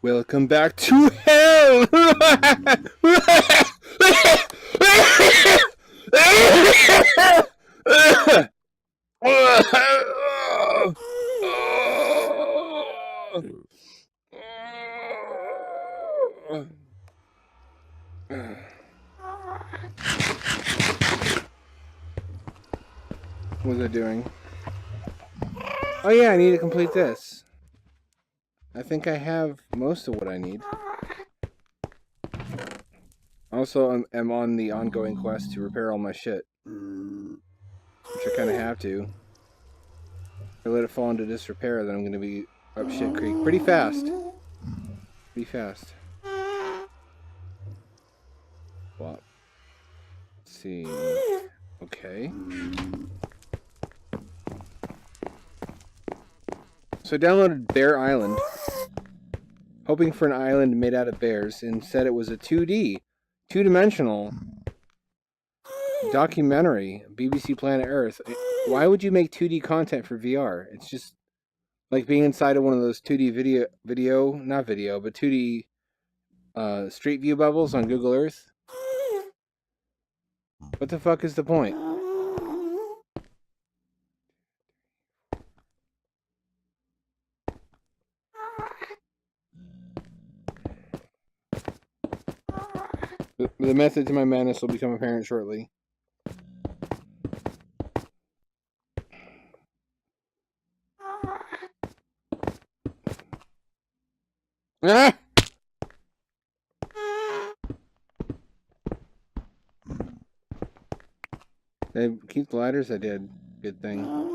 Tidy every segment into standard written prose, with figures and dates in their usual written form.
Welcome back to hell! What was I doing? Oh yeah, I need to complete this. I think I have most of what I need. Also, I'm on the ongoing quest to repair all my shit. Which I kind of have to. If I let it fall into disrepair, then I'm going to be up shit creek pretty fast. Pretty fast. Well, let's see. Okay. So I downloaded Bear Island, hoping for an island made out of bears. Instead, it was a 2D, two-dimensional documentary, BBC Planet Earth. Why would you make 2D content for VR? It's just like being inside of one of those 2D not video, but 2D street view bubbles on Google Earth. What the fuck is the point? The method to my madness will become apparent shortly. Ah! Did I keep the ladders? I did. Good thing.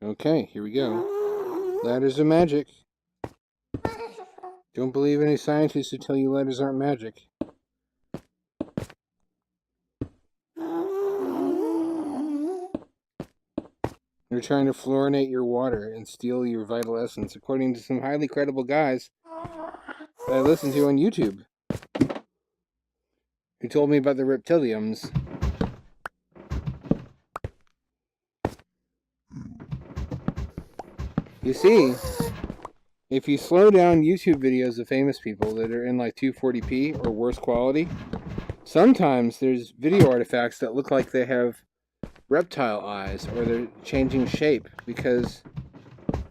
Okay, here we go. Ladders are magic. Don't believe any scientists who tell you ladders aren't magic. They're trying to fluorinate your water and steal your vital essence, according to some highly credible guys that I listen to on YouTube, who told me about the reptiliums. You see, if you slow down YouTube videos of famous people that are in like 240p or worse quality, sometimes there's video artifacts that look like they have reptile eyes or they're changing shape because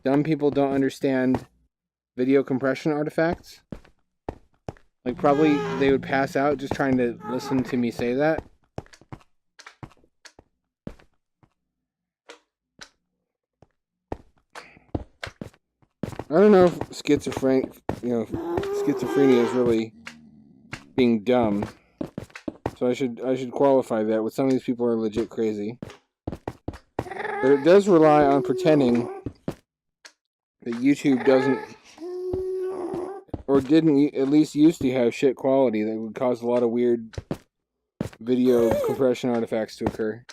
dumb people don't understand video compression artifacts. Like, probably they would pass out just trying to listen to me say that. I don't know if schizophrenia is really being dumb. So I should qualify that with some of these people are legit crazy. But it does rely on pretending that YouTube doesn't, or didn't at least used to have shit quality that would cause a lot of weird video compression artifacts to occur.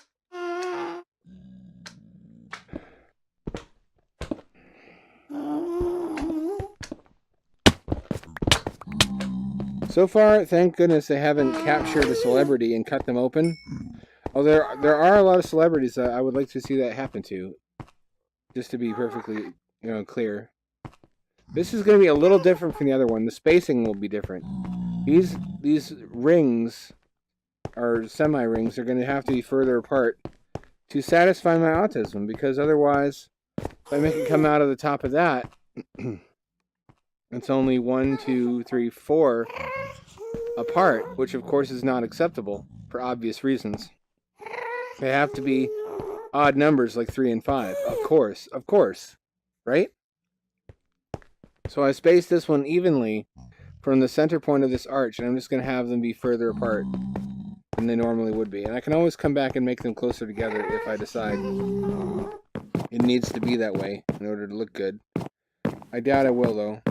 So far, thank goodness they haven't captured a celebrity and cut them open. Oh, there are a lot of celebrities that I would like to see that happen to. Just to be perfectly, clear. This is going to be a little different from the other one. The spacing will be different. These rings, or semi-rings, are going to have to be further apart to satisfy my autism, because otherwise, if I make it come out of the top of that, it's only 1, 2, 3, 4 apart, which of course is not acceptable for obvious reasons. They have to be odd numbers like 3 and 5. Of course, right? So I spaced this one evenly from the center point of this arch, and I'm just going to have them be further apart than they normally would be. And I can always come back and make them closer together if I decide it needs to be that way in order to look good. I doubt I will, though.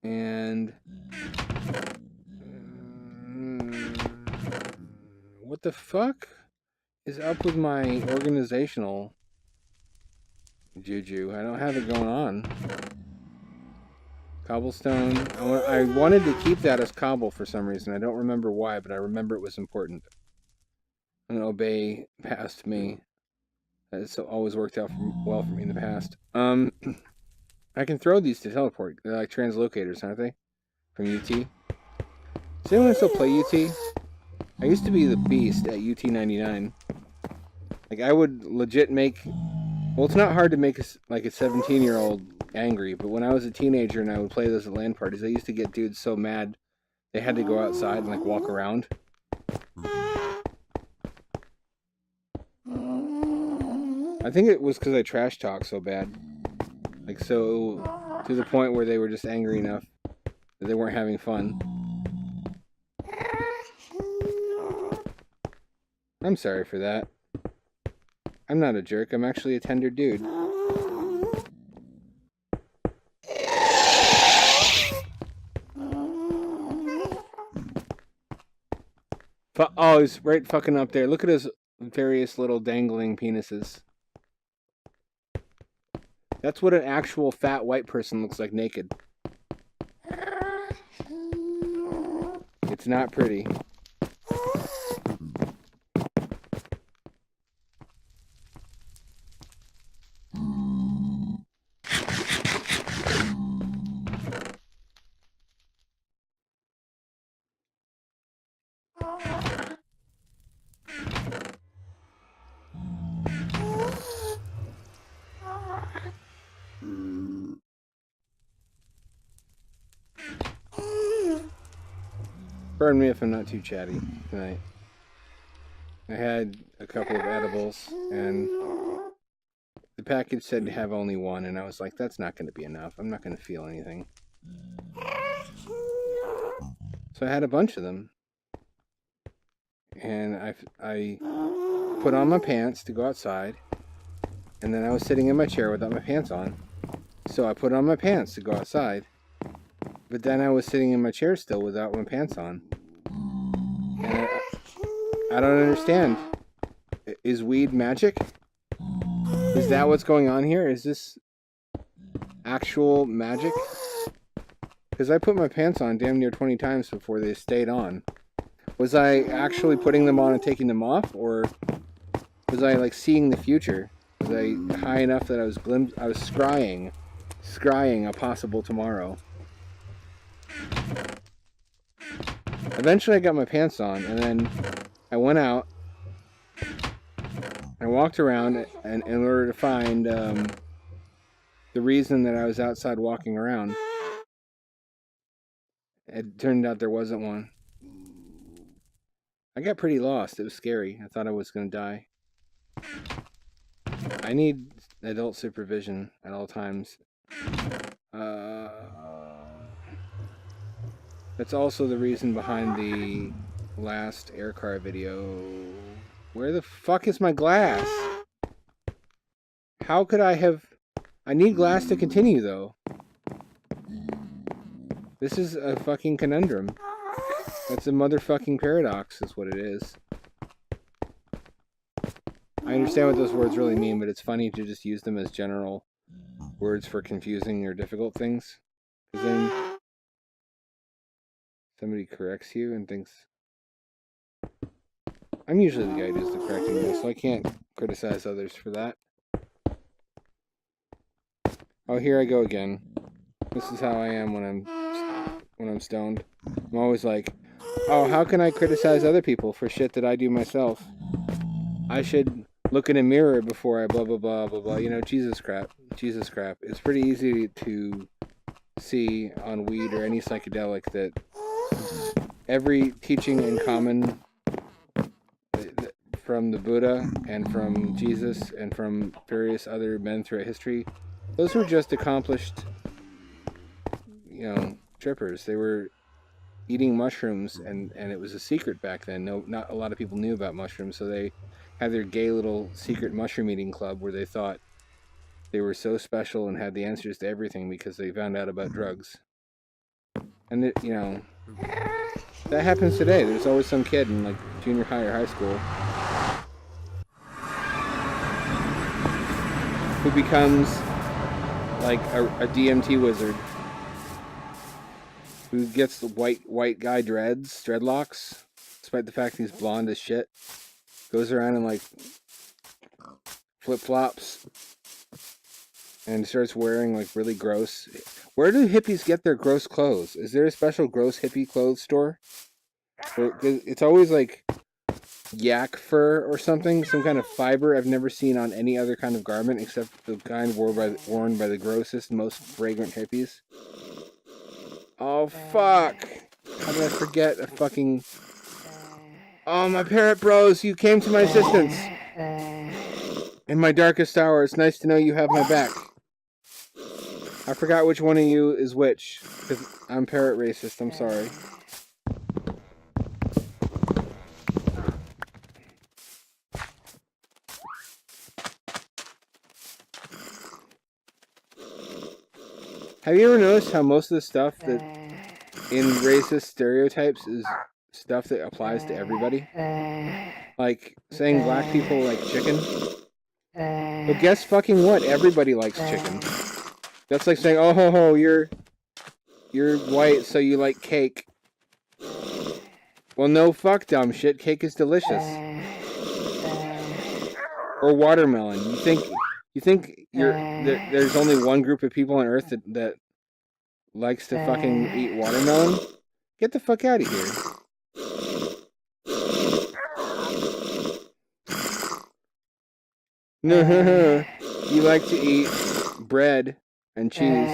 And what the fuck? is up with my organizational juju? I don't have it going on. Cobblestone. I wanted to keep that as cobble for some reason. I don't remember why, but I remember it was important. I'm going to obey past me. It's always worked out well for me in the past. I can throw these to teleport. They're like translocators, aren't they? From UT. Does anyone still play UT? I used to be the beast at UT 99. Like, I would legit make... Well, it's not hard to make a 17-year-old angry, but when I was a teenager and I would play those at LAN parties, I used to get dudes so mad they had to go outside and, like, walk around. I think it was because I trash talk so bad. Like, so to the point where they were just angry enough that they weren't having fun. I'm sorry for that. I'm not a jerk. I'm actually a tender dude. Oh, he's right fucking up there. Look at his various little dangling penises. That's what an actual fat white person looks like naked. It's not pretty. Burn me if I'm not too chatty tonight. I had a couple of edibles, and the package said to have only one, and I was like, that's not going to be enough. I'm not going to feel anything. So I had a bunch of them. And I put on my pants to go outside, and then I was sitting in my chair without my pants on. So I put on my pants to go outside, but then I was sitting in my chair still without my pants on. And I don't understand. Is weed magic? Is that what's going on here? Is this actual magic? Because I put my pants on damn near 20 times before they stayed on. Was I actually putting them on and taking them off, or was I like seeing the future? Was I high enough that I was scrying a possible tomorrow? Eventually I got my pants on, and then I went out. I walked around and in order to find the reason that I was outside walking around. It turned out there wasn't one. I got pretty lost. It was scary. I thought I was going to die. I need adult supervision at all times. That's also the reason behind the last air car video. Where the fuck is my glass? How could I have... I need glass to continue, though. This is a fucking conundrum. That's a motherfucking paradox, is what it is. I understand what those words really mean, but it's funny to just use them as general words for confusing or difficult things. Because then somebody corrects you and thinks... I'm usually the guy who does the correcting this, so I can't criticize others for that. Oh, here I go again. This is how I am when I'm stoned. I'm always like, oh, how can I criticize other people for shit that I do myself? I should look in a mirror before I blah, blah, blah, blah, blah. You know, Jesus crap. Jesus crap. It's pretty easy to see on weed or any psychedelic that every teaching in common from the Buddha and from Jesus and from various other men throughout history, those were just accomplished, you know, trippers. They were eating mushrooms, and it was a secret back then. No, not a lot of people knew about mushrooms, so they had their gay little secret mushroom eating club where they thought they were so special and had the answers to everything because they found out about drugs. And it, you know, that happens today. There's always some kid in like junior high or high school who becomes like a DMT wizard, who gets the white guy dreadlocks, despite the fact he's blonde as shit. Goes around in like flip-flops and starts wearing like really gross. Where do hippies get their gross clothes? Is there a special gross hippie clothes store? Or, it's always like yak fur or something, some kind of fiber I've never seen on any other kind of garment except the kind worn by the grossest, most fragrant hippies. Oh fuck! How did I forget a fucking... Oh, my parrot bros, you came to my assistance! In my darkest hour, it's nice to know you have my back. I forgot which one of you is which, because I'm parrot racist, I'm sorry. Have you ever noticed how most of the stuff that in racist stereotypes is stuff that applies to everybody? Like saying black people like chicken. Well, guess fucking what? Everybody likes chicken. That's like saying, oh ho ho, you're white, so you like cake. Well, no, fuck dumb shit. Cake is delicious. Or watermelon. You think there's only one group of people on Earth that likes to fucking eat watermelon? Get the fuck out of here. No, you like to eat bread and cheese.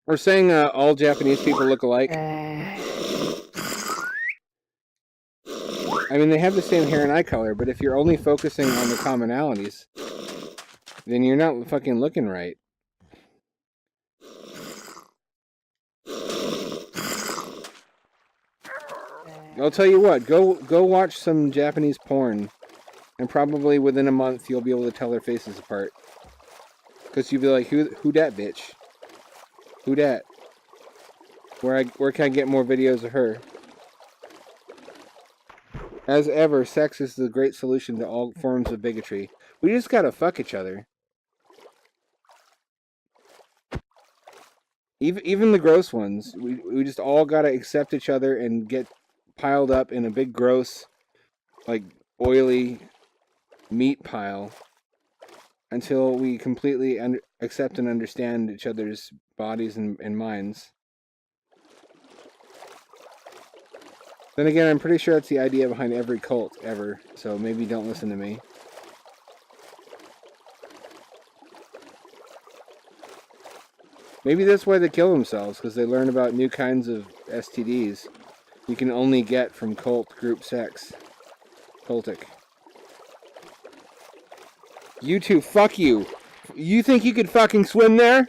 Or saying all Japanese people look alike. I mean, they have the same hair and eye color, but if you're only focusing on the commonalities, then you're not fucking looking right. I'll tell you what, go watch some Japanese porn, and probably within a month you'll be able to tell their faces apart. Because you'll be like, who dat bitch? Who dat? Where can I get more videos of her? As ever, sex is the great solution to all forms of bigotry. We just gotta fuck each other. Even the gross ones. We just all gotta accept each other and get piled up in a big gross, like, oily meat pile until we completely accept and understand each other's bodies and minds. Then again, I'm pretty sure that's the idea behind every cult ever, so maybe don't listen to me. Maybe that's why they kill themselves, because they learn about new kinds of STDs you can only get from cult group sex. Cultic. You two, fuck you. You think you could fucking swim there?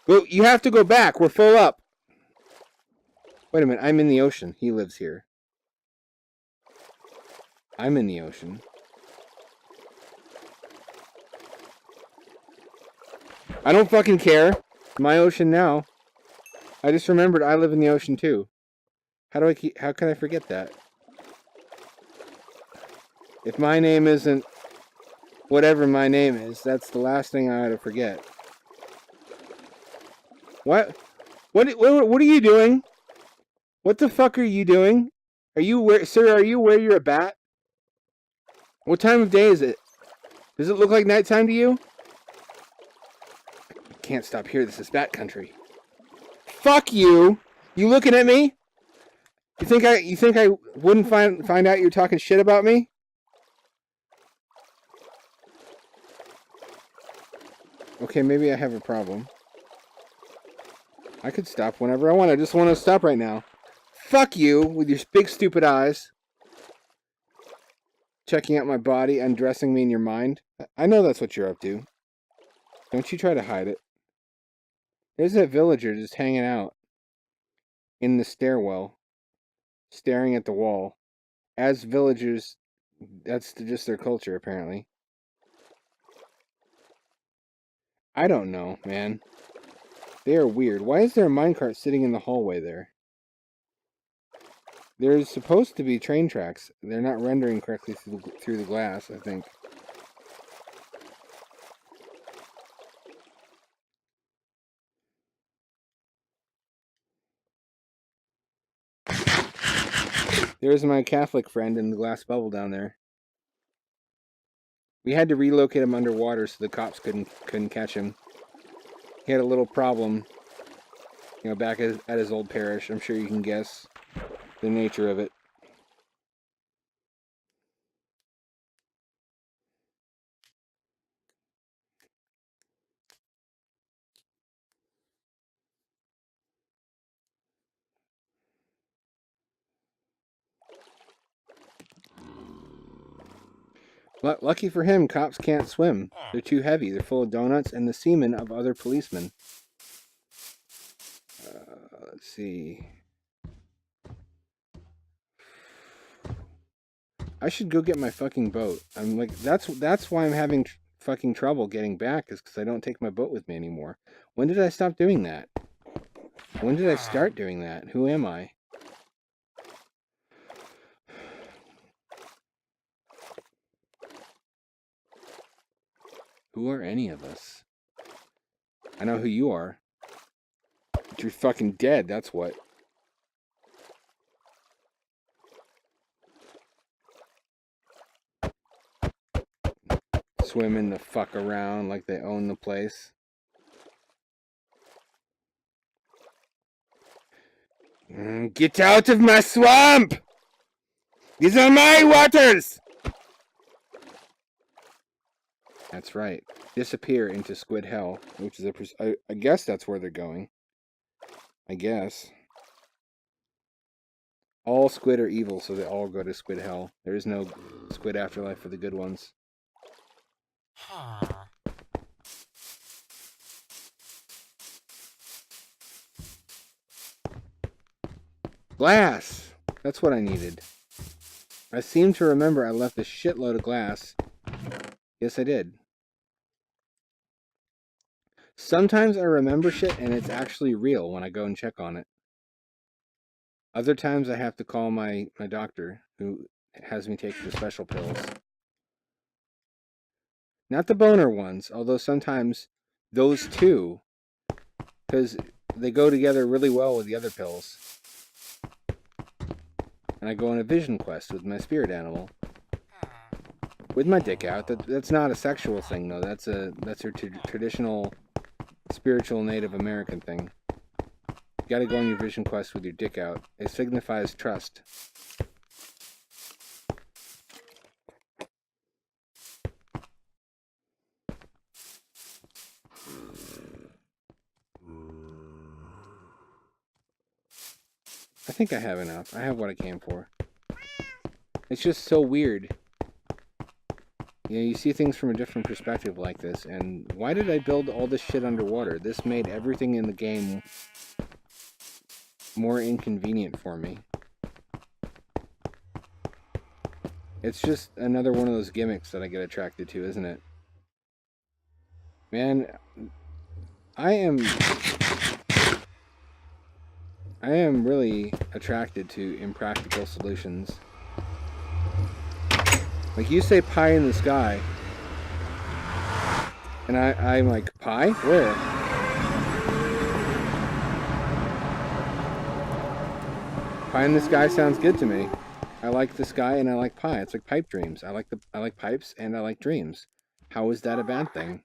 Well, you have to go back. We're full up. Wait a minute, I'm in the ocean. He lives here. I'm in the ocean. I don't fucking care. My ocean now. I just remembered I live in the ocean too. How can I forget that? If my name isn't whatever my name is, that's the last thing I ought to forget. What are you doing? What the fuck are you doing? Sir, are you aware you're a bat? What time of day is it? Does it look like nighttime to you? I can't stop here. This is bat country. Fuck you! You looking at me? You think I wouldn't find out you're talking shit about me? Okay, maybe I have a problem. I could stop whenever I want. I just want to stop right now. Fuck you with your big stupid eyes. Checking out my body, undressing me in your mind. I know that's what you're up to. Don't you try to hide it. There's that villager just hanging out in the stairwell, staring at the wall. As villagers, that's just their culture, apparently. I don't know, man. They are weird. Why is there a minecart sitting in the hallway there? There's supposed to be train tracks. They're not rendering correctly through the glass, I think. There's my Catholic friend in the glass bubble down there. We had to relocate him underwater so the cops couldn't catch him. He had a little problem, you know, back at his old parish. I'm sure you can guess the nature of it. But lucky for him, cops can't swim. They're too heavy. They're full of donuts and the semen of other policemen. Let's see. I should go get my fucking boat. I'm like, that's why I'm having fucking trouble getting back, is because I don't take my boat with me anymore. When did I stop doing that? When did I start doing that? Who am I? Who are any of us? I know who you are. But you're fucking dead, that's what. Swimming the fuck around like they own the place. Get out of my swamp! These are my waters! That's right. Disappear into squid hell, which is I guess that's where they're going. I guess. All squid are evil, so they all go to squid hell. There is no squid afterlife for the good ones. Glass! That's what I needed. I seem to remember I left a shitload of glass. Yes, I did. Sometimes I remember shit and it's actually real when I go and check on it. Other times I have to call my doctor, who has me take the special pills. Not the boner ones, although sometimes those too, because they go together really well with the other pills. And I go on a vision quest with my spirit animal. With my dick out. That's not a sexual thing, though. That's a traditional spiritual Native American thing. You gotta go on your vision quest with your dick out. It signifies trust. I think I have enough. I have what I came for. It's just so weird. You know, you see things from a different perspective like this, and why did I build all this shit underwater? This made everything in the game more inconvenient for me. It's just another one of those gimmicks that I get attracted to, isn't it? Man, I am really attracted to impractical solutions. Like, you say pie in the sky, and I'm like, pie? Where? Pie in the sky sounds good to me. I like the sky and I like pie. It's like pipe dreams. I like pipes and I like dreams. How is that a bad thing?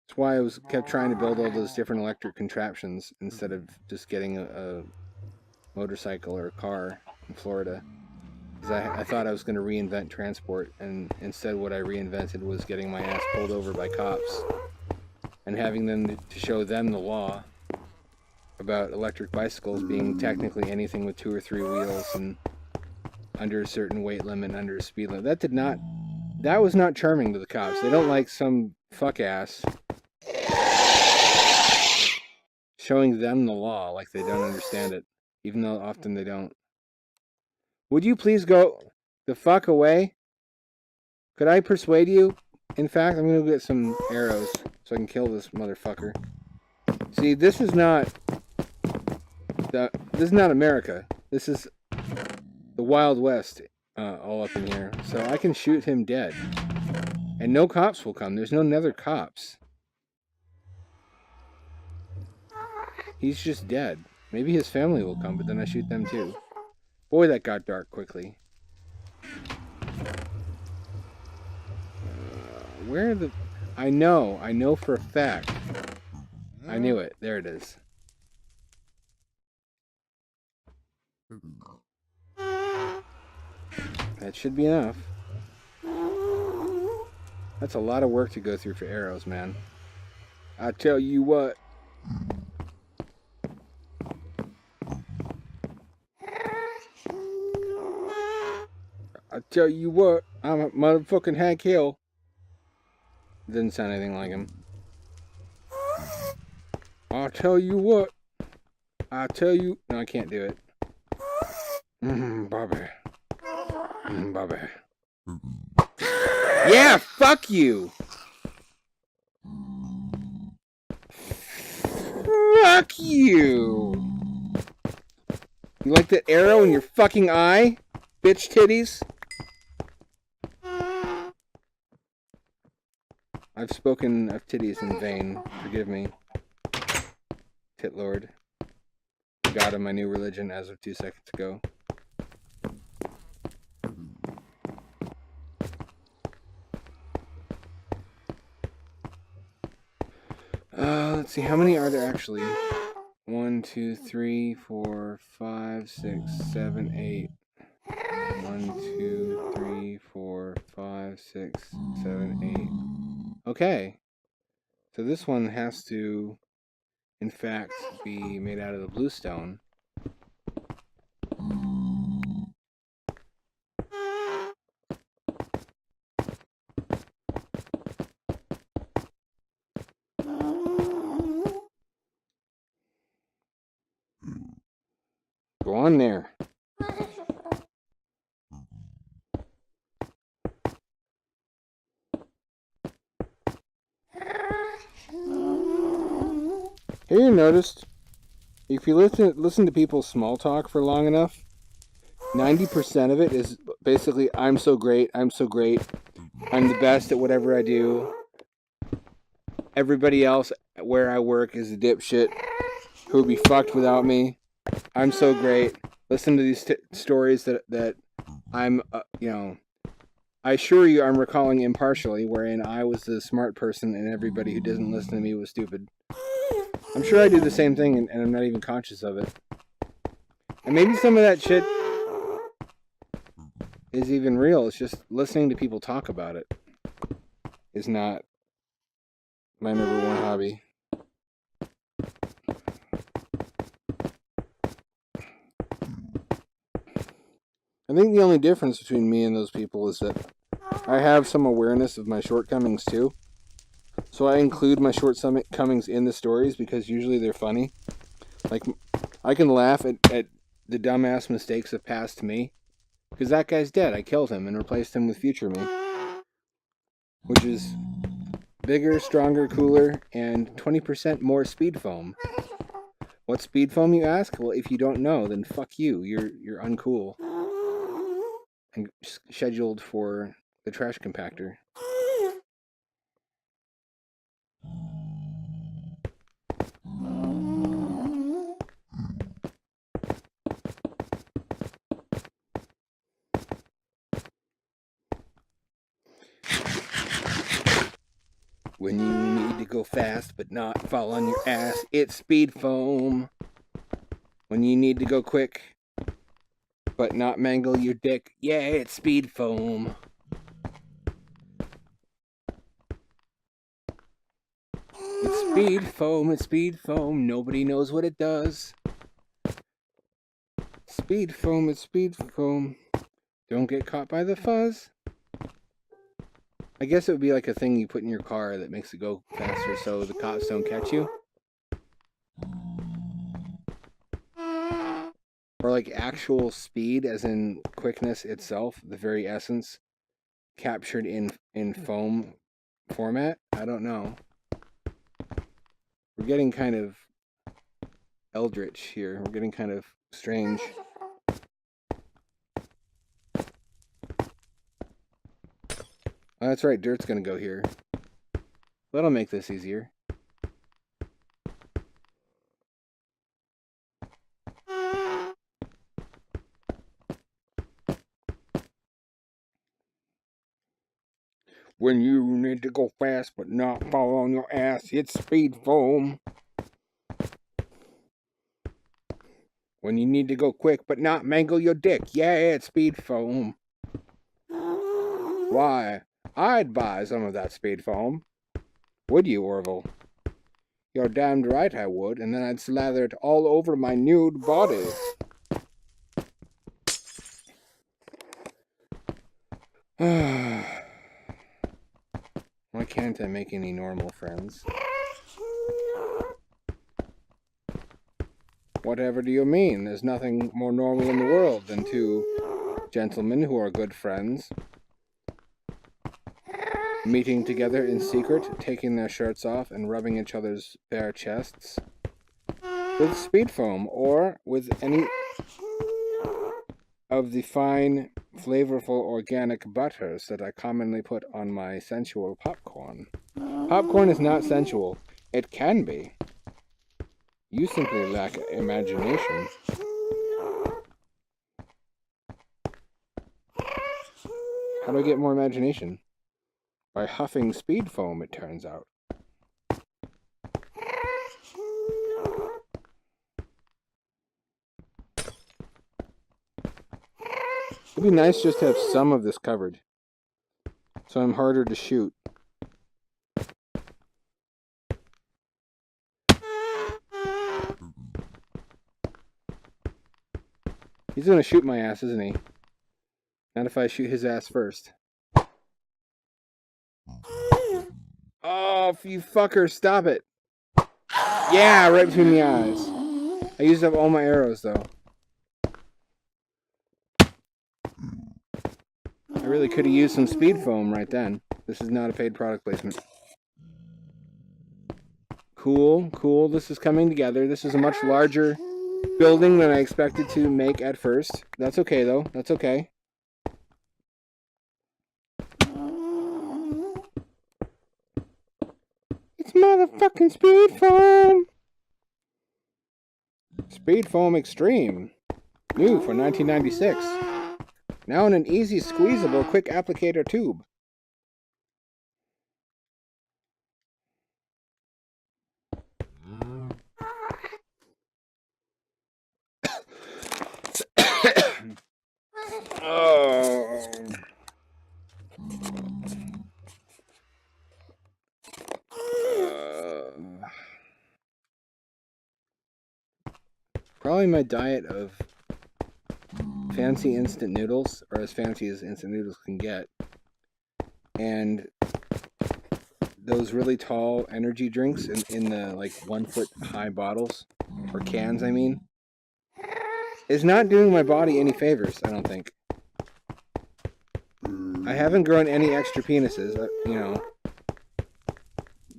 That's why I kept trying to build all those different electric contraptions instead of just getting a motorcycle or a car in Florida. Because I thought I was going to reinvent transport, and instead what I reinvented was getting my ass pulled over by cops and having them to show them the law about electric bicycles being technically anything with 2 or 3 wheels and under a certain weight limit, under a speed limit. That was not charming to the cops. They don't like some fuck ass showing them the law like they don't understand it, even though often they don't. Would you please go the fuck away? Could I persuade you? In fact, I'm going to get some arrows so I can kill this motherfucker. See, this is not America. This is the Wild West all up in here. So I can shoot him dead. And no cops will come. There's no Nether cops. He's just dead. Maybe his family will come, but then I shoot them too. Boy, that got dark quickly. Where the... I know for a fact. I knew it. There it is. That should be enough. That's a lot of work to go through for arrows, man. I tell you what. I tell you what. I'm a motherfucking Hank Hill. Didn't sound anything like him. I'll tell you what. I tell you... No, I can't do it. Bobby. Bobby. Yeah, fuck you! Fuck you! You like that arrow in your fucking eye? Bitch titties? I've spoken of titties in vain. Forgive me. Tit Lord. God of my new religion as of 2 seconds ago. Let's see, how many are there actually? 1, 2, 3, 4, 5, 6, 7, 8. 1, 2, 3, 4, 5, 6, 7, 8. Okay. So this one has to, in fact, be made out of the bluestone. Go on there. Have you noticed, if you listen to people's small talk for long enough, 90% of it is basically, I'm so great, I'm so great, I'm the best at whatever I do. Everybody else where I work is a dipshit who would be fucked without me. I'm so great. Listen to these stories that I'm, I assure you I'm recalling impartially, wherein I was the smart person and everybody who doesn't listen to me was stupid. I'm sure I do the same thing and I'm not even conscious of it. And maybe some of that shit is even real. It's just listening to people talk about it is not my number one hobby. I think the only difference between me and those people is that I have some awareness of my shortcomings too. So I include my shortcomings in the stories because usually they're funny. Like, I can laugh at the dumbass mistakes of past me. Because that guy's dead. I killed him and replaced him with future me. Which is bigger, stronger, cooler, and 20% more speed foam. What's speed foam, you ask? Well, if you don't know, then fuck you. You're uncool. And scheduled for the trash compactor. When you need to go fast but not fall on your ass, it's speed foam. When you need to go quick but not mangle your dick, yeah, it's speed foam. It's speed foam, nobody knows what it does. Speed foam, it's speed foam. Don't get caught by the fuzz. I guess it would be like a thing you put in your car that makes it go faster so the cops don't catch you. Or like actual speed, as in quickness itself, the very essence, captured in foam format. I don't know. We're getting kind of eldritch here. We're getting kind of strange. Oh, that's right, dirt's gonna go here. That'll make this easier. When you need to go fast but not fall on your ass, it's speed foam. When you need to go quick but not mangle your dick, yeah, it's speed foam. Why, I'd buy some of that speed foam. Would you, Orville? You're damned right I would, and then I'd slather it all over my nude body. Why can't I make any normal friends? Whatever do you mean? There's nothing more normal in the world than two gentlemen who are good friends, meeting together in secret, taking their shirts off and rubbing each other's bare chests with speed foam or with any of the fine, flavorful organic butters that I commonly put on my sensual popcorn. Popcorn is not sensual. It can be. You simply lack imagination. How do I get more imagination? By huffing speed foam, it turns out. It'd be nice just to have some of this covered, so I'm harder to shoot. He's gonna shoot my ass, isn't he? Not if I shoot his ass first. Oh, you fucker, stop it. Yeah, right between the eyes. I used up all my arrows, though. I really could have used some speed foam right then. This is not a paid product placement. Cool, cool. This is coming together. This is a much larger building than I expected to make at first. That's okay, though. That's okay. It's motherfucking speed foam! Speed foam extreme. New for 1996. Now in an easy squeezable quick applicator tube. Oh. Probably my diet of fancy instant noodles, or as fancy as instant noodles can get, and those really tall energy drinks in the like 1 foot high bottles, or cans I mean, is not doing my body any favors, I don't think. I haven't grown any extra penises, you know.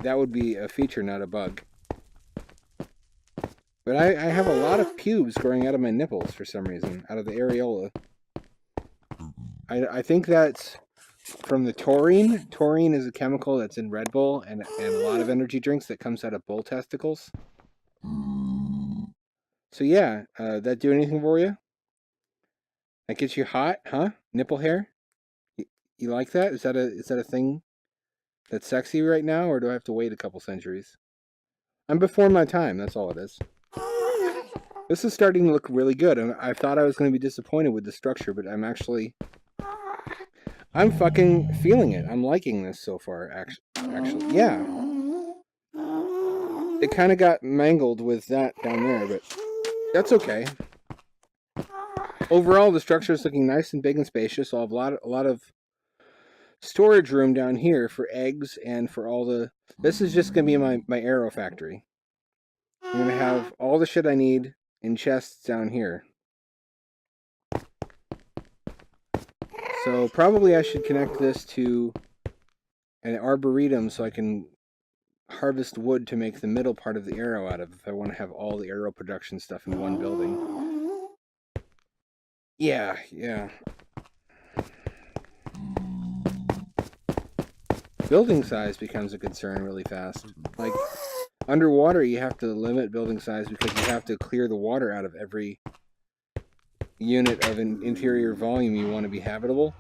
That would be a feature, not a bug. But I have a lot of pubes growing out of my nipples for some reason, out of the areola. I think that's from the taurine. Taurine is a chemical that's in Red Bull and a lot of energy drinks that comes out of bull testicles. So yeah, that do anything for you? That gets you hot, huh? Nipple hair? You like that? Is that a thing that's sexy right now, or do I have to wait a couple centuries? I'm before my time, that's all it is. This is starting to look really good, and I thought I was going to be disappointed with the structure, but I'm fucking feeling it. I'm liking this so far, actually. Yeah. It kind of got mangled with that down there, but that's okay. Overall, the structure is looking nice and big and spacious. I'll have a lot of storage room down here for eggs and for all the... This is just going to be my arrow factory. I'm going to have all the shit I need in chests down here. So probably I should connect this to an arboretum so I can harvest wood to make the middle part of the arrow out of if I want to have all the arrow production stuff in one building. Yeah. Building size becomes a concern really fast. Like, underwater, you have to limit building size because you have to clear the water out of every unit of an interior volume you want to be habitable.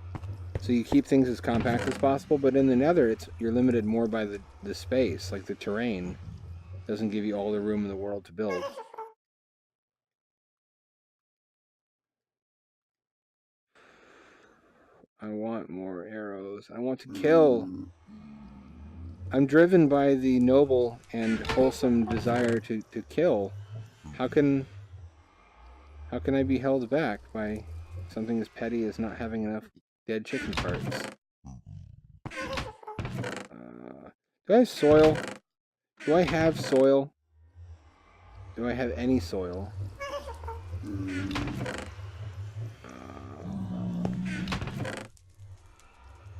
So you keep things as compact as possible, but in the Nether, you're limited more by the space, like the terrain doesn't give you all the room in the world to build. I want more arrows. I want to kill. I'm driven by the noble and wholesome desire to kill. How can I be held back by something as petty as not having enough dead chicken parts? Do I have soil? Do I have soil? Do I have any soil?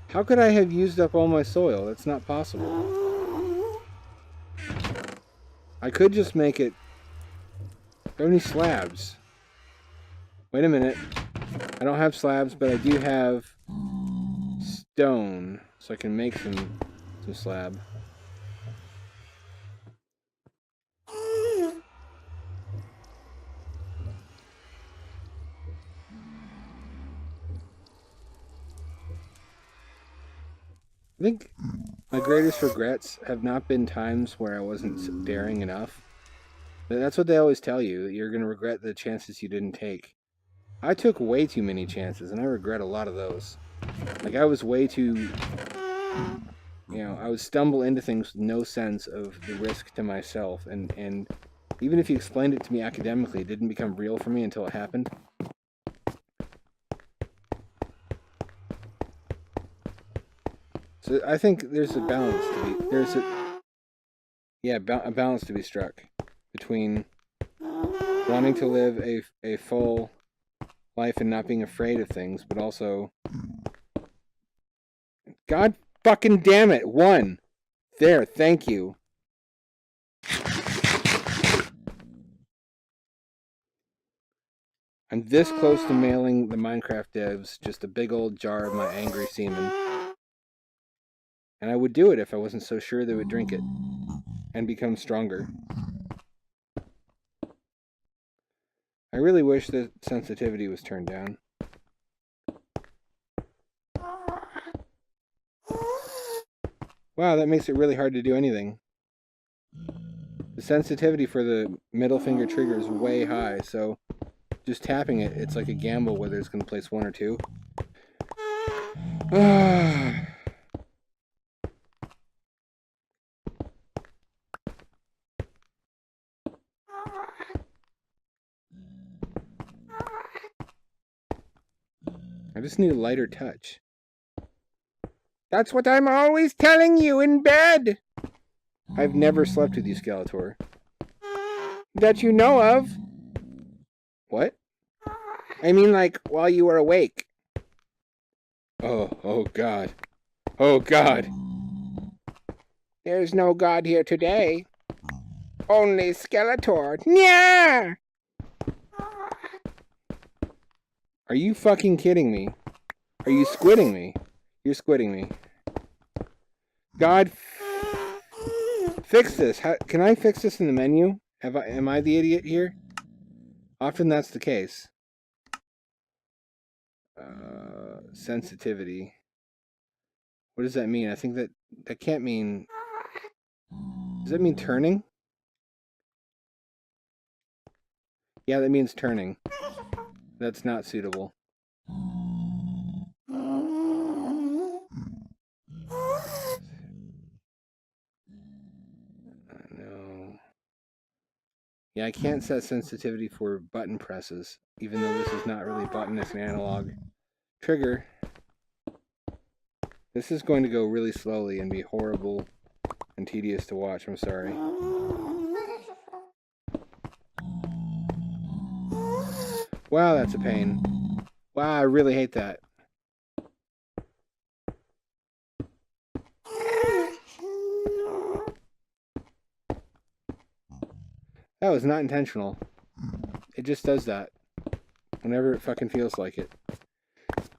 How could I have used up all my soil? That's not possible. I could just make it... Do I have any slabs? Wait a minute. I don't have slabs, but I do have stone, so I can make some slab. I think my greatest regrets have not been times where I wasn't daring enough. That's what they always tell you, that you're going to regret the chances you didn't take. I took way too many chances, and I regret a lot of those. Like, I was way too... I would stumble into things with no sense of the risk to myself, and even if you explained it to me academically, it didn't become real for me until it happened. So I think there's a balance to be... a balance to be struck between wanting to live a full life and not being afraid of things, but also... God fucking damn it! 1! There, thank you. I'm this close to mailing the Minecraft devs just a big old jar of my angry semen. And I would do it if I wasn't so sure they would drink it and become stronger. I really wish the sensitivity was turned down. Wow, that makes it really hard to do anything. The sensitivity for the middle finger trigger is way high, so just tapping it, it's like a gamble whether it's going to place 1 or 2. I just need a lighter touch. That's what I'm always telling you in bed! I've never slept with you, Skeletor. That you know of. What? I mean, like, while you were awake. Oh God. Oh God. There's no God here today. Only Skeletor. Nya! Are you fucking kidding me? Are you squidding me? You're squidding me. God, fix this. Can I fix this in the menu? Am I the idiot here? Often that's the case. Sensitivity. What does that mean? I think that can't mean... Does that mean turning? Yeah, that means turning. That's not suitable. No. Yeah, I can't set sensitivity for button presses, even though this is not really button, it's an analog. Trigger. This is going to go really slowly and be horrible and tedious to watch, I'm sorry. Wow, that's a pain. Wow, I really hate that. That was not intentional. It just does that. Whenever it fucking feels like it.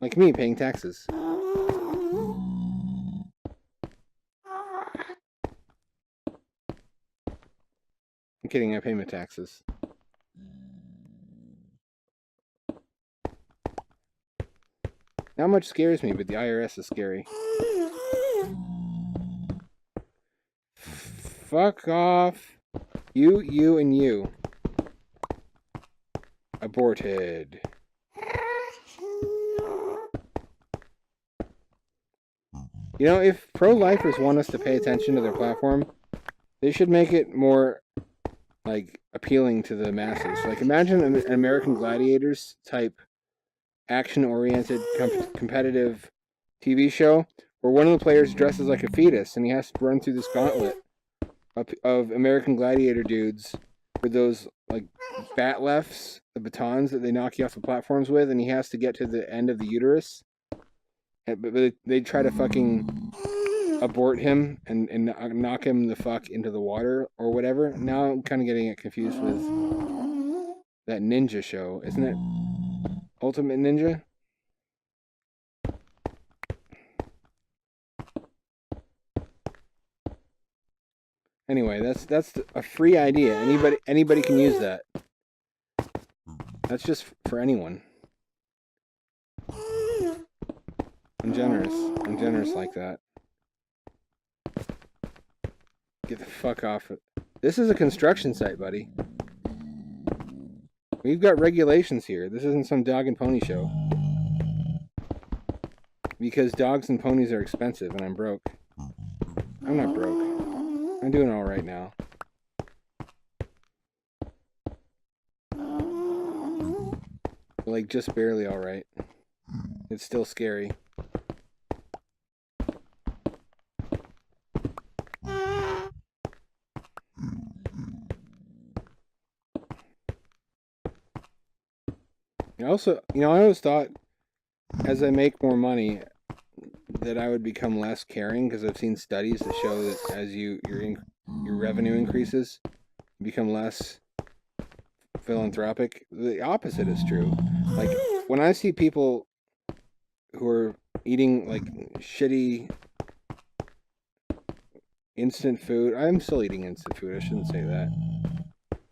Like me paying taxes. I'm kidding, I pay my taxes. Not much scares me, but the IRS is scary. Fuck off. You, and you. Aborted. You know, if pro-lifers want us to pay attention to their platform, they should make it more, like, appealing to the masses. Like, imagine an American Gladiators type action-oriented competitive TV show where one of the players dresses like a fetus and he has to run through this gauntlet of American Gladiator dudes with those, like, bat lefts, the batons that they knock you off the platforms with, and he has to get to the end of the uterus. But they try to fucking abort him and knock him the fuck into the water or whatever. Now I'm kind of getting it confused with that ninja show. Isn't it Ultimate Ninja? Anyway, that's a free idea. Anybody can use that. That's just for anyone. I'm generous. I'm generous like that. Get the fuck off. This is a construction site, buddy. We've got regulations here. This isn't some dog and pony show. Because dogs and ponies are expensive and I'm broke. I'm not broke. I'm doing all right now. Like, just barely all right. It's still scary. Also, I always thought as I make more money that I would become less caring, because I've seen studies that show that as your revenue increases, you become less philanthropic. The opposite is true. Like, when I see people who are eating, like, shitty instant food, I'm still eating instant food, I shouldn't say that.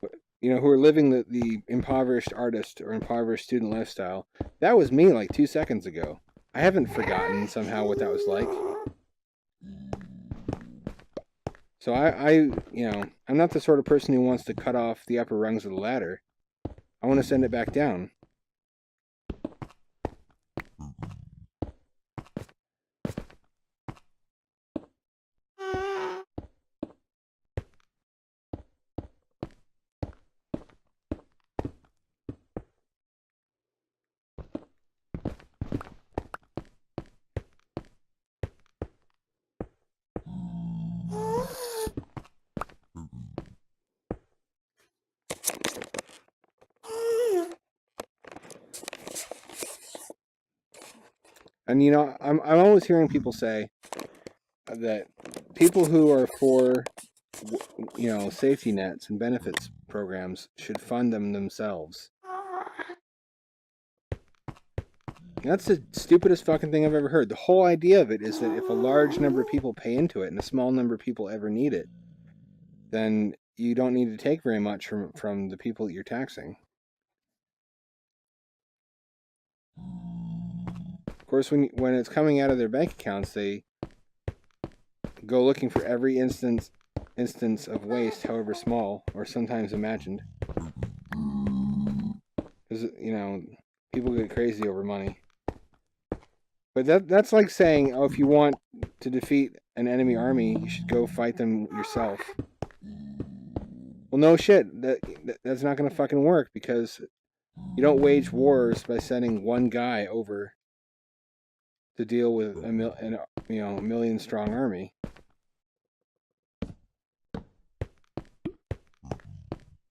But, who are living the impoverished artist or impoverished student lifestyle, that was me like 2 seconds ago. I haven't forgotten somehow what that was like. So I'm not the sort of person who wants to cut off the upper rungs of the ladder. I want to send it back down. And I'm always hearing people say that people who are for safety nets and benefits programs should fund them themselves. That's the stupidest fucking thing I've ever heard. The whole idea of it is that if a large number of people pay into it and a small number of people ever need it, then you don't need to take very much from the people that you're taxing. Of course, when it's coming out of their bank accounts, they go looking for every instance of waste, however small or sometimes imagined. Because people get crazy over money. But that's like saying, oh, if you want to defeat an enemy army, you should go fight them yourself. Well, no shit. That's not going to fucking work, because you don't wage wars by sending one guy over to deal with a million-strong army.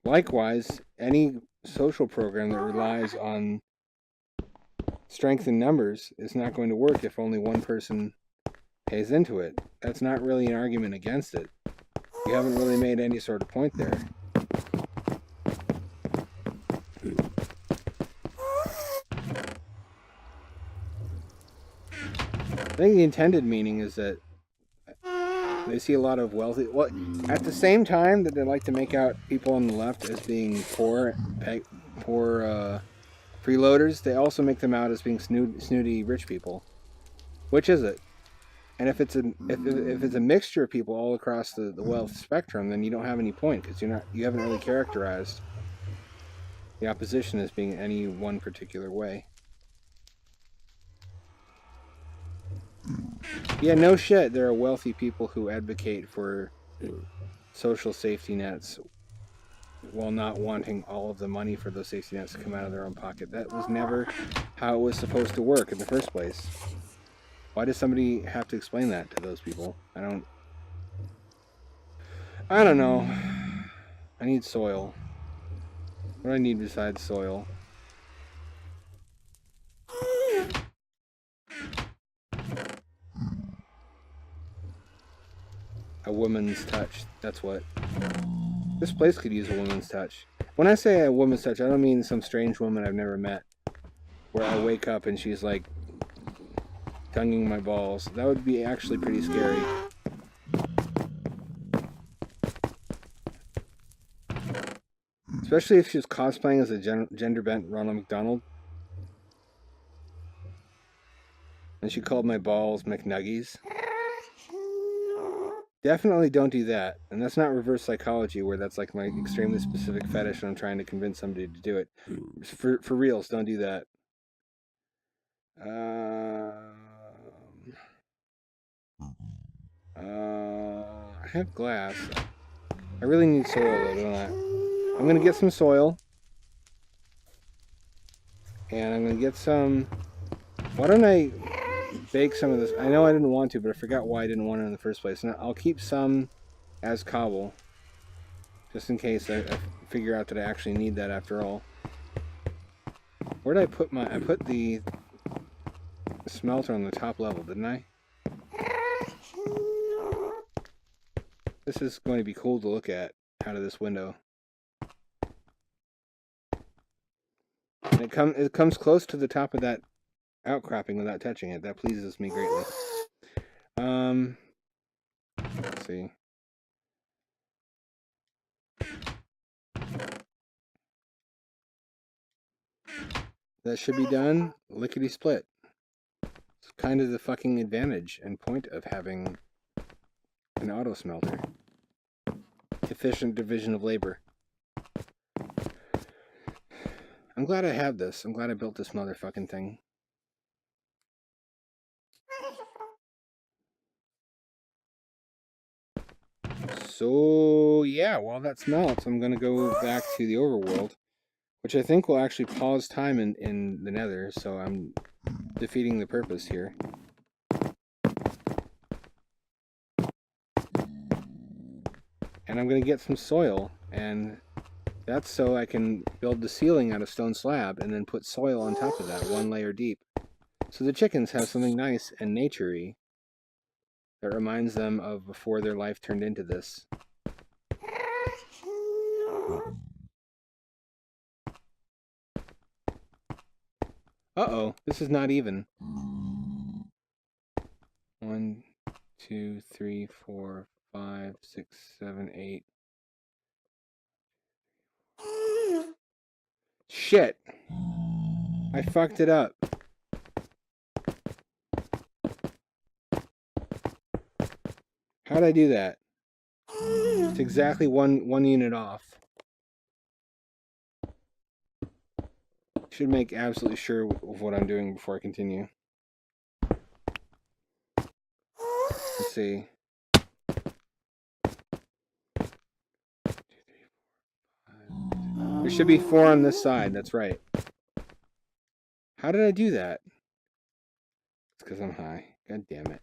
Likewise, any social program that relies on strength in numbers is not going to work if only one person pays into it. That's not really an argument against it. You haven't really made any sort of point there. I think the intended meaning is that they see a lot of wealthy... Well, at the same time that they like to make out people on the left as being poor freeloaders, they also make them out as being snooty rich people. Which is it? And if it's a mixture of people all across the wealth spectrum, then you don't have any point because you haven't really characterized the opposition as being any one particular way. Yeah, no shit. There are wealthy people who advocate for social safety nets while not wanting all of the money for those safety nets to come out of their own pocket. That was never how it was supposed to work in the first place. Why does somebody have to explain that to those people? I don't know. I need soil. What do I need besides soil? A woman's touch. That's what. This place could use a woman's touch. When I say a woman's touch, I don't mean some strange woman I've never met. Where I wake up and she's like tonguing my balls. That would be actually pretty scary. Especially if she was cosplaying as a gender-bent Ronald McDonald. And she called my balls McNuggies. Definitely don't do that. And that's not reverse psychology where that's like my extremely specific fetish and I'm trying to convince somebody to do it. For reals, don't do that. I have glass. I really need soil though, don't I? I'm gonna get some soil. And I'm gonna get some... Why don't I bake some of this? I know I didn't want to, but I forgot why I didn't want it in the first place. And I'll keep some as cobble. Just in case I figure out that I actually need that after all. Where did I put my... I put the smelter on the top level, didn't I? This is going to be cool to look at out of this window. And it comes close to the top of that outcropping without touching it. That pleases me greatly. Let's see. That should be done. Lickety split. It's kind of the fucking advantage and point of having an auto smelter. Efficient division of labor. I'm glad I have this. I'm glad I built this motherfucking thing. So, yeah, while that smelts, I'm going to go back to the overworld, which I think will actually pause time in the Nether, so I'm defeating the purpose here. And I'm going to get some soil, and that's so I can build the ceiling out of stone slab and then put soil on top of that, one layer deep. So the chickens have something nice and nature-y that reminds them of before their life turned into this. Uh-oh, this is not even. 1, 2, 3, 4, 5, 6, 7, 8. Shit! I fucked it up. How'd I do that? It's exactly one unit off. Should make absolutely sure of what I'm doing before I continue. Let's see. 2, 3, 4, 5. There should be 4 on this side. That's right. How did I do that? It's because I'm high. God damn it.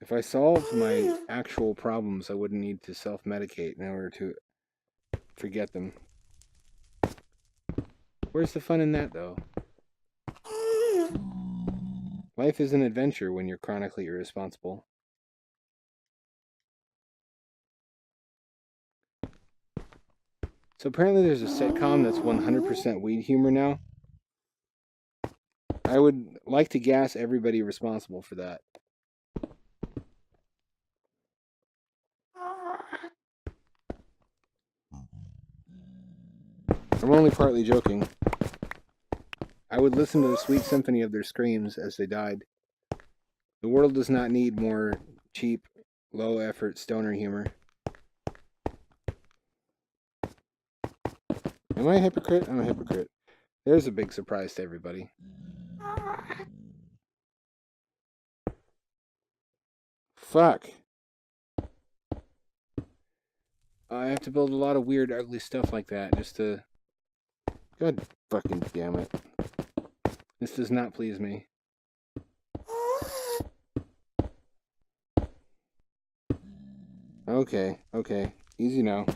If I solved my actual problems, I wouldn't need to self-medicate in order to forget them. Where's the fun in that, though? Life is an adventure when you're chronically irresponsible. So apparently there's a sitcom that's 100% weed humor now. I would like to gas everybody responsible for that. I'm only partly joking. I would listen to the sweet symphony of their screams as they died. The world does not need more cheap, low-effort stoner humor. Am I a hypocrite? I'm a hypocrite. There's a big surprise to everybody. Fuck. I have to build a lot of weird, ugly stuff like that just to... God fucking damn it. This does not please me. Okay, okay. Easy now.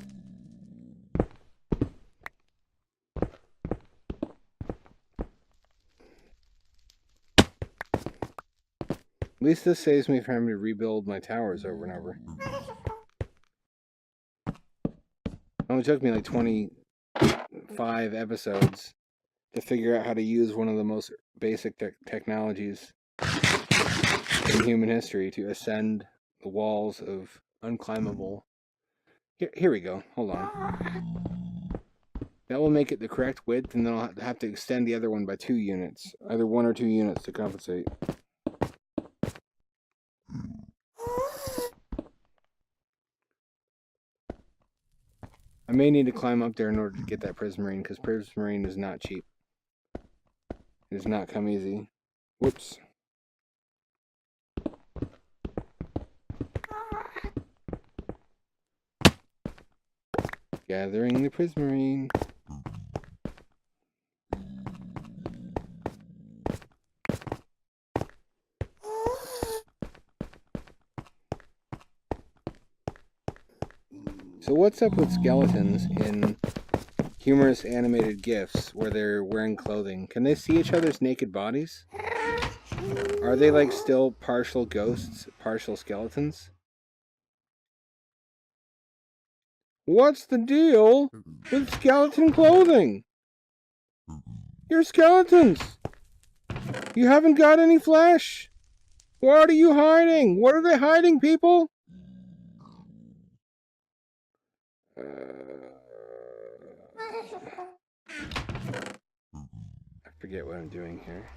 At least this saves me from having to rebuild my towers over and over. It only took me like 25 episodes to figure out how to use one of the most basic technologies in human history to ascend the walls of unclimbable... Here we go. Hold on. That will make it the correct width, and then I'll have to extend the other one by 2 units. Either 1 or 2 units to compensate. I may need to climb up there in order to get that prismarine, because prismarine is not cheap. It does not come easy. Whoops. Gathering the prismarine. So what's up with skeletons in humorous animated GIFs where they're wearing clothing? Can they see each other's naked bodies? Are they like still partial ghosts, partial skeletons? What's the deal with skeleton clothing? You're skeletons! You haven't got any flesh! What are you hiding? What are they hiding, people? I forget what I'm doing here.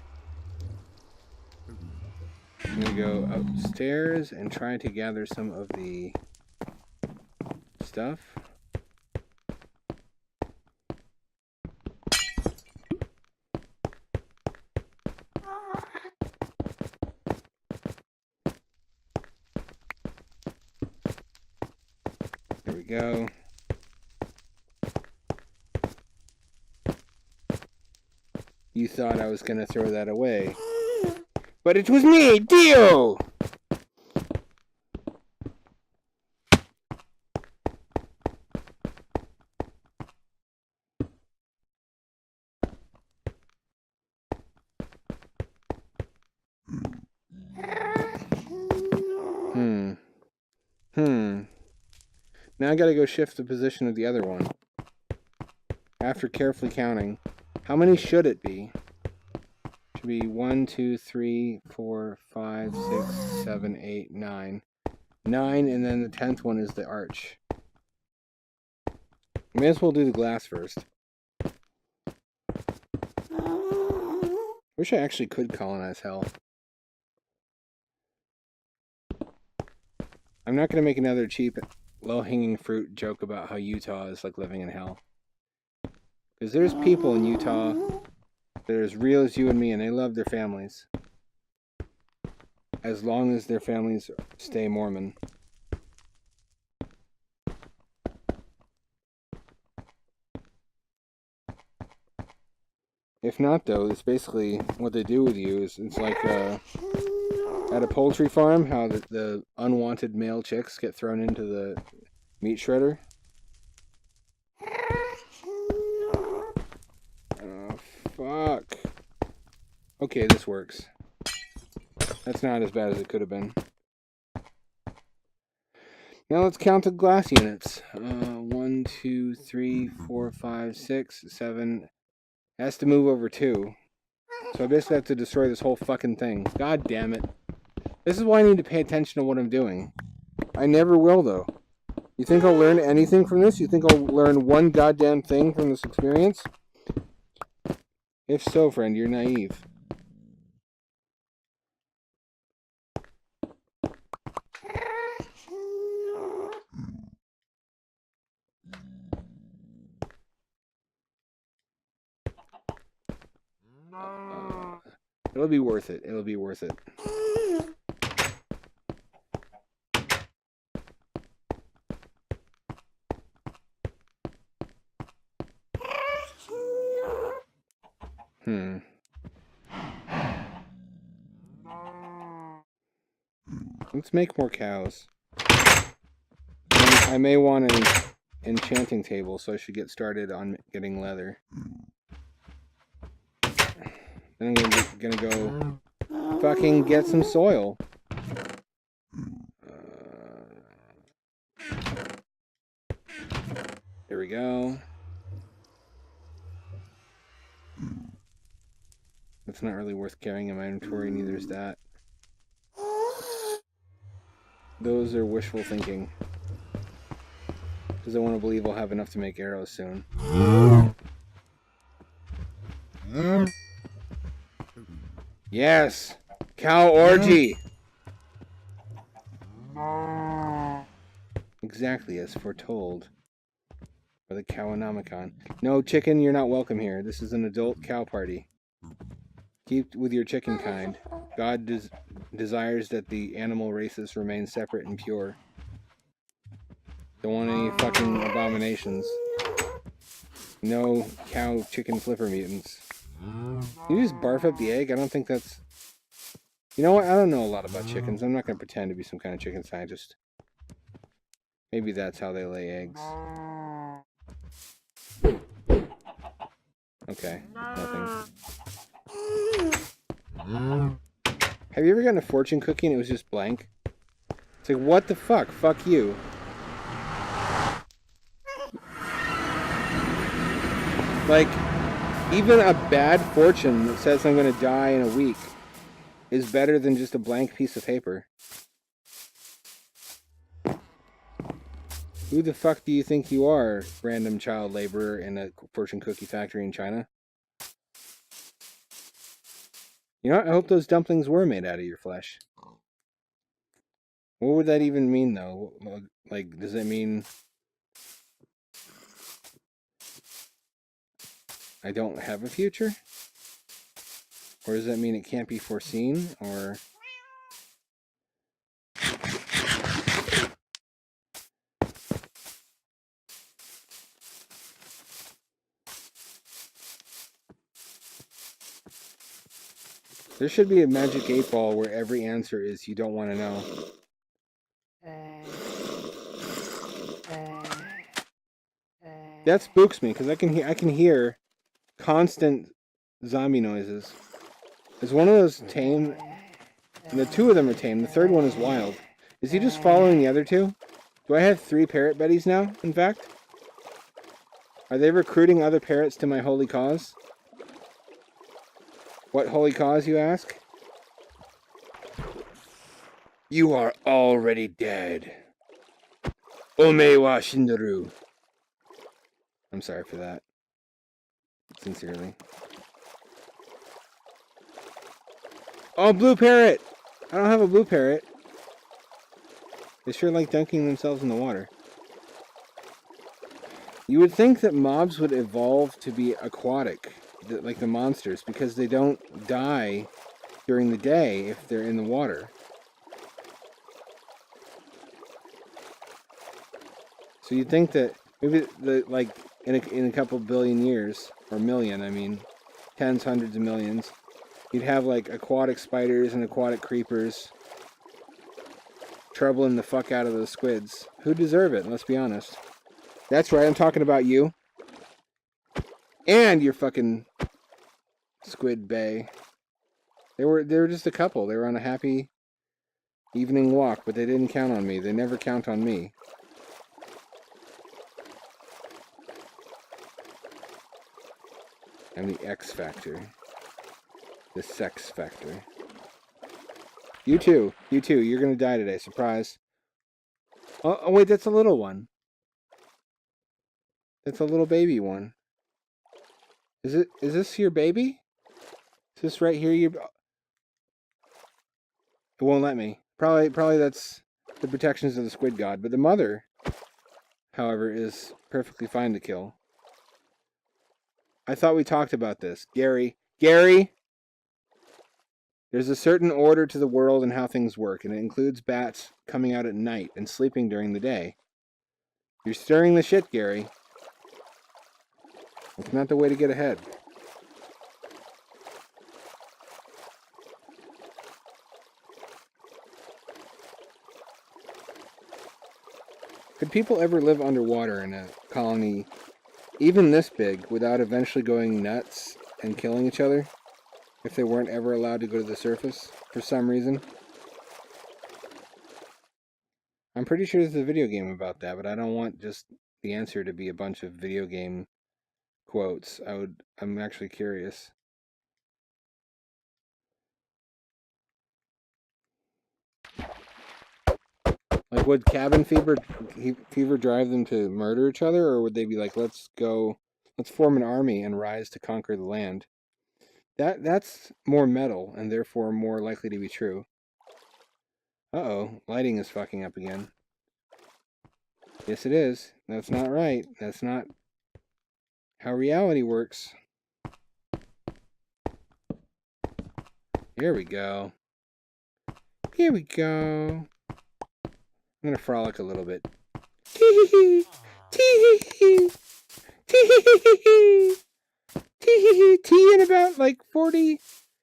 I'm gonna go upstairs and try to gather some of the stuff. There we go. You thought I was gonna throw that away. But it was me, Dio! Now I gotta go shift the position of the other one. After carefully counting, how many should it be? Should be 1, 2, 3, 4, 5, 6, 7, 8, 9. 9, and then the 10th one is the arch. May as well do the glass first. Wish I actually could colonize hell. I'm not going to make another cheap, low-hanging fruit joke about how Utah is like living in hell. Because there's people in Utah that are as real as you and me, and they love their families. As long as their families stay Mormon. If not, though, it's basically what they do with you is it's like at a poultry farm, how the unwanted male chicks get thrown into the meat shredder. Oh, fuck. Okay, this works. That's not as bad as it could have been. Now let's count the glass units. 1, 2, 3, 4, 5, 6, 7. It has to move over 2. So I basically have to destroy this whole fucking thing. God damn it. This is why I need to pay attention to what I'm doing. I never will, though. You think I'll learn anything from this? You think I'll learn one goddamn thing from this experience? If so, friend, you're naive. It'll be worth it. It'll be worth it. Let's make more cows. I may want an enchanting table, so I should get started on getting leather. Then I'm gonna go fucking get some soil. There we go. That's not really worth carrying in my inventory, neither is that. Those are wishful thinking. Because I want to believe I'll have enough to make arrows soon. Yes! Cow orgy! Exactly as foretold. By the Cowonomicon. No, chicken, you're not welcome here. This is an adult cow party. Keep with your chicken kind. God desires that the animal races remain separate and pure. Don't want any fucking abominations. No cow chicken flipper mutants. You just barf up the egg? I don't think that's... You know what? I don't know a lot about chickens. I'm not going to pretend to be some kind of chicken scientist. Maybe that's how they lay eggs. Okay, nothing. Have you ever gotten a fortune cookie and it was just blank? It's like, what the fuck? Fuck you. Like, even a bad fortune that says I'm going to die in a week is better than just a blank piece of paper. Who the fuck do you think you are, random child laborer in a fortune cookie factory in China? You know what? I hope those dumplings were made out of your flesh. What would that even mean, though? Like, does it mean I don't have a future? Or does that mean it can't be foreseen? Or... There should be a magic 8-ball where every answer is you don't want to know. That spooks me because I can hear constant zombie noises. Is one of those tame? The two of them are tame. The third one is wild. Is he just following the other two? Do I have 3 parrot buddies now, in fact? Are they recruiting other parrots to my holy cause? What holy cause, you ask? You are already dead. Omewa Shindaru. I'm sorry for that. Sincerely. Oh, blue parrot! I don't have a blue parrot. They sure like dunking themselves in the water. You would think that mobs would evolve to be aquatic, like the monsters, because they don't die during the day if they're in the water. So you'd think that maybe like in a couple billion years, or million, I mean, tens, hundreds of millions, you'd have like aquatic spiders and aquatic creepers troubling the fuck out of those squids. Who deserve it? Let's be honest. That's right, I'm talking about you. And your fucking Squid Bay. They were just a couple. They were on a happy evening walk, but they didn't count on me. They never count on me. I'm the X factor. The sex factor. You too. You're gonna die today. Surprise. Oh, wait, that's a little one. That's a little baby one. Is this your baby? Is this right here your... It won't let me. Probably that's the protections of the squid god. But the mother, however, is perfectly fine to kill. I thought we talked about this. Gary! Gary! There's a certain order to the world and how things work, and it includes bats coming out at night and sleeping during the day. You're stirring the shit, Gary. It's not the way to get ahead. Could people ever live underwater in a colony even this big without eventually going nuts and killing each other? If they weren't ever allowed to go to the surface for some reason? I'm pretty sure there's a video game about that, but I don't want just the answer to be a bunch of video game quotes. I'm actually curious. Like, would cabin fever drive them to murder each other, or would they be like, let's form an army and rise to conquer the land? That's more metal and therefore more likely to be true. Uh-oh, lighting is fucking up again. Yes, it is. That's not right. That's not how reality works. Here we go. Here we go. I'm gonna frolic a little bit. Tee-hee-hee! Tee-hee-hee! Tee-hee-hee! Tee-hee-hee! Tea in about like 40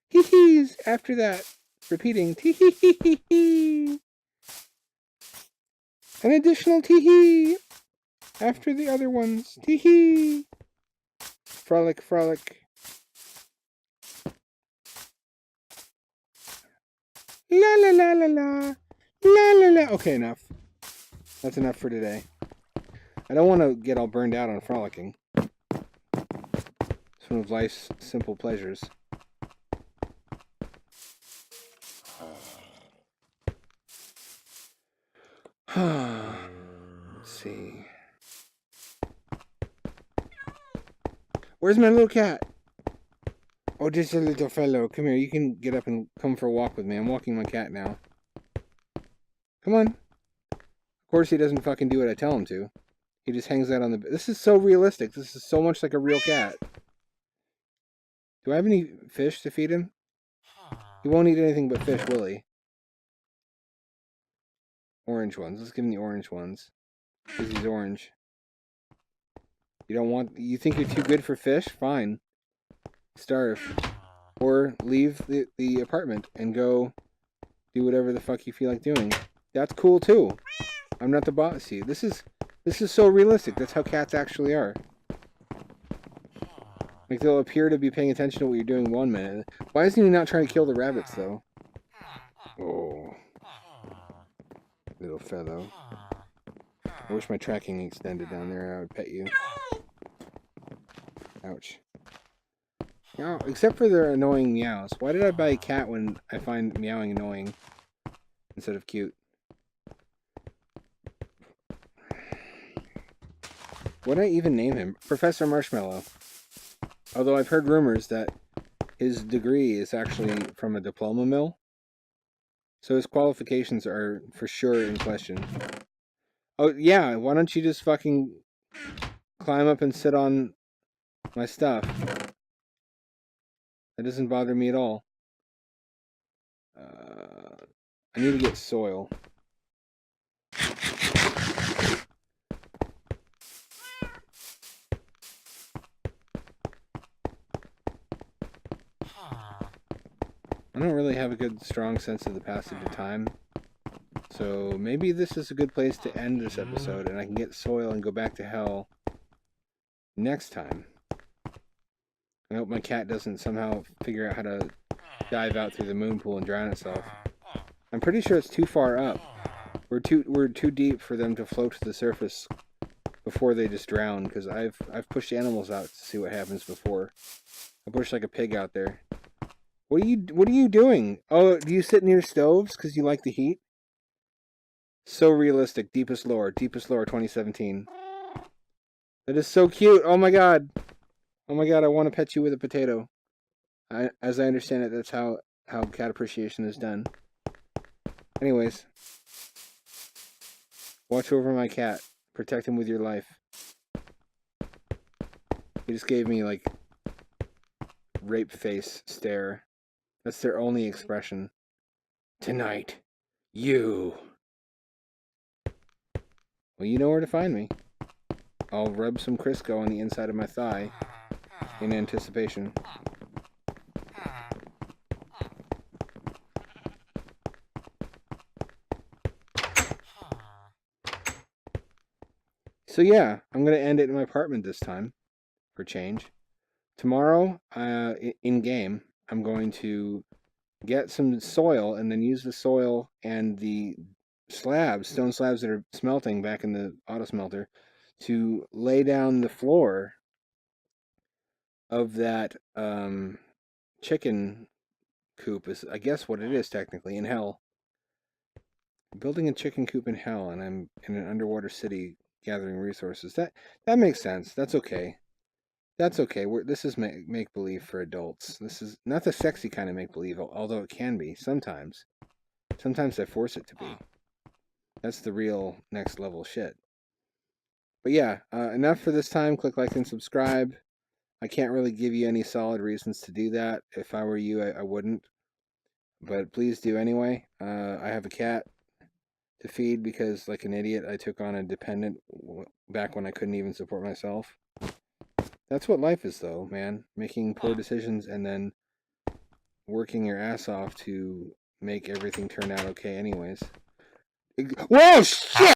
hee-hees after that. Repeating tee-hee-hee-hee! An additional tee-hee after the other ones. Tee-hee! Frolic, frolic. La la la la la. La la la. Okay, enough. That's enough for today. I don't want to get all burned out on frolicking. It's one of life's simple pleasures. Let's see. Where's my little cat? Oh, just a little fellow. Come here. You can get up and come for a walk with me. I'm walking my cat now. Come on. Of course he doesn't fucking do what I tell him to. He just hangs out on the... This is so realistic. This is so much like a real cat. Do I have any fish to feed him? He won't eat anything but fish, will he? Orange ones. Let's give him the orange ones. Because he's orange. You don't want... You think you're too good for fish? Fine. Starve. Or leave the apartment and go do whatever the fuck you feel like doing. That's cool too. I'm not the boss of you. This is so realistic. That's how cats actually are. Like, they'll appear to be paying attention to what you're doing 1 minute. Why isn't he not trying to kill the rabbits, though? Oh. Little fellow. I wish my tracking extended down there. I would pet you. Ouch. No, except for their annoying meows. Why did I buy a cat when I find meowing annoying instead of cute? What did I even name him? Professor Marshmallow. Although I've heard rumors that his degree is actually from a diploma mill. So his qualifications are for sure in question. Oh, yeah, why don't you just fucking climb up and sit on my stuff? That doesn't bother me at all. I need to get soil. I don't really have a good, strong sense of the passage of time. So maybe this is a good place to end this episode and I can get soil and go back to hell next time. I hope my cat doesn't somehow figure out how to dive out through the moon pool and drown itself. I'm pretty sure it's too far up. We're too deep for them to float to the surface before they just drown, because I've pushed animals out to see what happens before. I pushed like a pig out there. What are you doing? Oh, do you sit near stoves because you like the heat? So realistic. Deepest lore 2017. That is so cute. Oh my god. Oh my god, I want to pet you with a potato. As I understand it, that's how cat appreciation is done. Anyways, watch over my cat. Protect him with your life. He just gave me, like, rape face stare. That's their only expression. Tonight, you. Well, you know where to find me. I'll rub some Crisco on the inside of my thigh in anticipation. So yeah, I'm going to end it in my apartment this time, for change. Tomorrow, in-game, I'm going to get some soil and then use the soil and the slabs, stone slabs that are smelting back in the auto smelter, to lay down the floor of that chicken coop, is I guess what it is technically, in hell. Building a chicken coop in hell, and I'm in an underwater city gathering resources. That makes sense. That's okay. That's okay. This is make believe for adults. This is not the sexy kind of make believe, although it can be sometimes. Sometimes I force it to be. That's the real next level shit. But yeah, enough for this time. Click like and subscribe. I can't really give you any solid reasons to do that. If I were you, I wouldn't. But please do anyway. I have a cat to feed because, like an idiot, I took on a dependent back when I couldn't even support myself. That's what life is, though, man. Making poor decisions and then working your ass off to make everything turn out okay anyways. Whoa, shit!